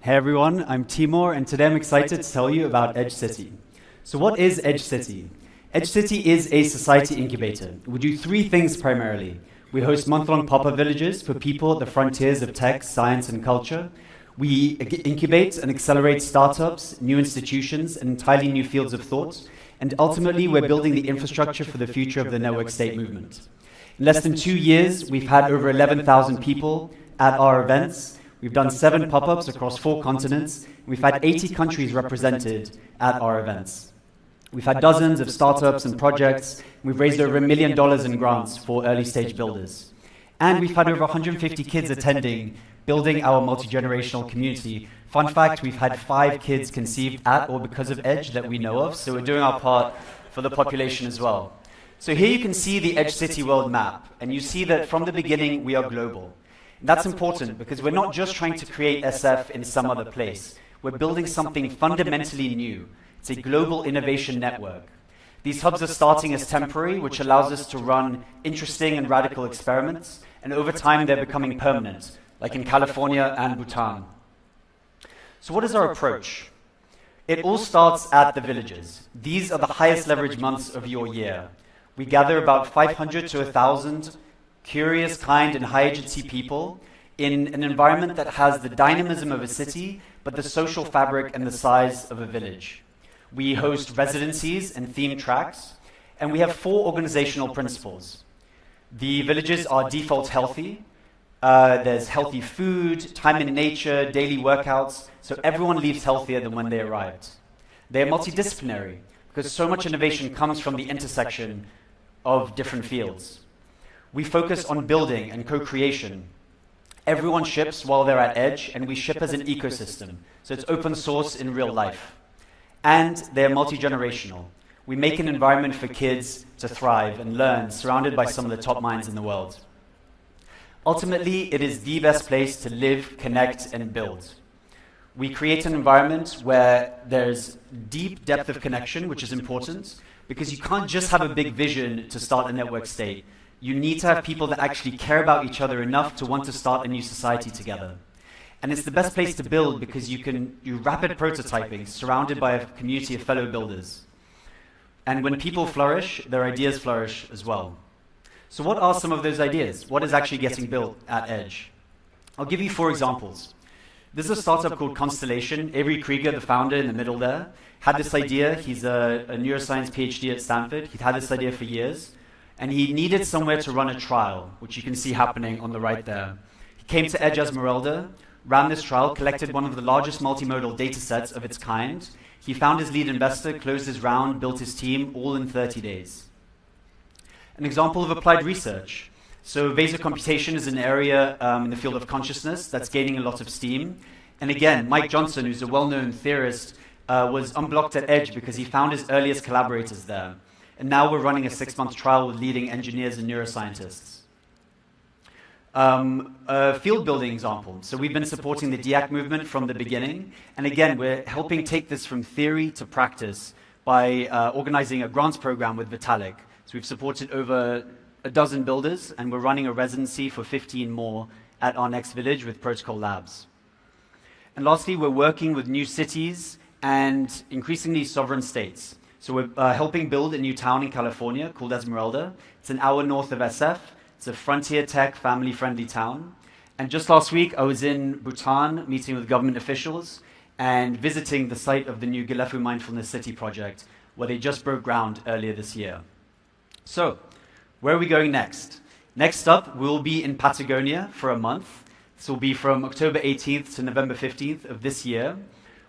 Hey everyone, I'm Timour, and today I'm excited to tell you about Edge City. So what is Edge City? Edge City is a society incubator. We do three things primarily. We host month-long pop-up villages for people at the frontiers of tech, science, and culture. We incubate and accelerate startups, new institutions, and entirely new fields of thought. And ultimately, we're building the infrastructure for the future of the network state movement. In less than 2 years, we've had over 11,000 people at our events. We've done 7 pop-ups across 4 continents. We've had 80 countries represented at our events. We've had dozens of startups and projects. We've raised over $1 million in grants for early-stage builders. And we've had over 150 kids attending, building our multi-generational community. Fun fact, we've had 5 kids conceived at or because of Edge that we know of, so we're doing our part for the population as well. So here you can see the Edge City world map, and you see that from the beginning we are global. That's important because we're not just trying to create SF in some other place. We're building something fundamentally new. It's a global innovation network. These hubs are starting as temporary, which allows us to run interesting and radical experiments, and over time they're becoming permanent, like in California and Bhutan. So what is our approach? It all starts at the villages. These are the highest leverage months of your year. We gather about 500 to 1,000 curious, kind, and high-agency people in an environment that has the dynamism of a city, but the social fabric and the size of a village. We host residencies and theme tracks, and we have 4 organizational principles. The villages are default healthy. There's healthy food, time in nature, daily workouts, so everyone leaves healthier than when they arrived. They are multidisciplinary, because so much innovation comes from the intersection of different fields. We focus on building and co-creation. Everyone ships while they're at Edge, and we ship as an ecosystem. So it's open source in real life. And they're multi-generational. We make an environment for kids to thrive and learn, surrounded by some of the top minds in the world. Ultimately, it is the best place to live, connect, and build. We create an environment where there's deep depth of connection, which is important, because you can't just have a big vision to start a network state. You need to have people that actually care about each other enough to want to start a new society together. And it's the best place to build because you can do rapid prototyping surrounded by a community of fellow builders. And when people flourish, their ideas flourish as well. So what are some of those ideas? What is actually getting built at Edge? I'll give you 4 examples. This is a startup called Constellation. Avery Krieger, the founder in the middle there, had this idea. He's a neuroscience PhD at Stanford. He'd had this idea for years. And he needed somewhere to run a trial, which you can see happening on the right there. He came to Edge Esmeralda, ran this trial, collected one of the largest multimodal data sets of its kind. He found his lead investor, closed his round, built his team, all in 30 days. An example of applied research. So vasocomputation is an area in the field of consciousness that's gaining a lot of steam. And again, Mike Johnson, who's a well-known theorist, was unblocked at Edge because he found his earliest collaborators there. And now we're running a 6-month trial with leading engineers and neuroscientists. A field building example. So we've been supporting the DIAC movement from the beginning. And again, we're helping take this from theory to practice by organizing a grants program with Vitalik. So we've supported over a dozen builders, and we're running a residency for 15 more at our next village with Protocol Labs. And lastly, we're working with new cities and increasingly sovereign states. So we're helping build a new town in California called Esmeralda. It's an hour north of SF. It's a frontier tech, family-friendly town. And just last week, I was in Bhutan meeting with government officials and visiting the site of the new Gilefu Mindfulness City project, where they just broke ground earlier this year. So, where are we going next? Next up, we'll be in Patagonia for a month. This will be from October 18th to November 15th of this year.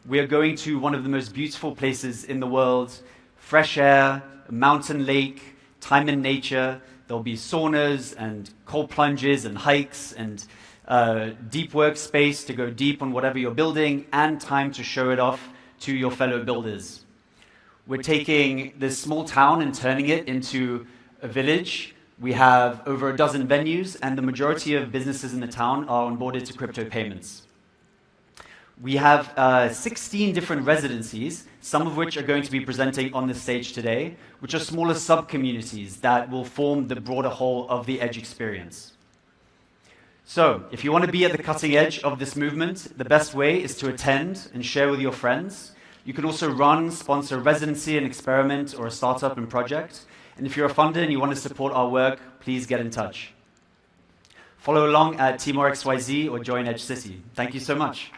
We are going to one of the most beautiful places in the world. Fresh air, a mountain lake, time in nature. There'll be saunas and cold plunges and hikes and deep workspace to go deep on whatever you're building and time to show it off to your fellow builders. We're taking this small town and turning it into a village. We have over a dozen venues, and the majority of businesses in the town are onboarded to crypto payments. We have 16 different residencies, some of which are going to be presenting on this stage today, which are smaller sub-communities that will form the broader whole of the Edge experience. So, if you want to be at the cutting edge of this movement, the best way is to attend and share with your friends. You can also run, sponsor a residency, an experiment, or a startup and project. And if you're a funder and you want to support our work, please get in touch. Follow along at Timour XYZ or join Edge City. Thank you so much.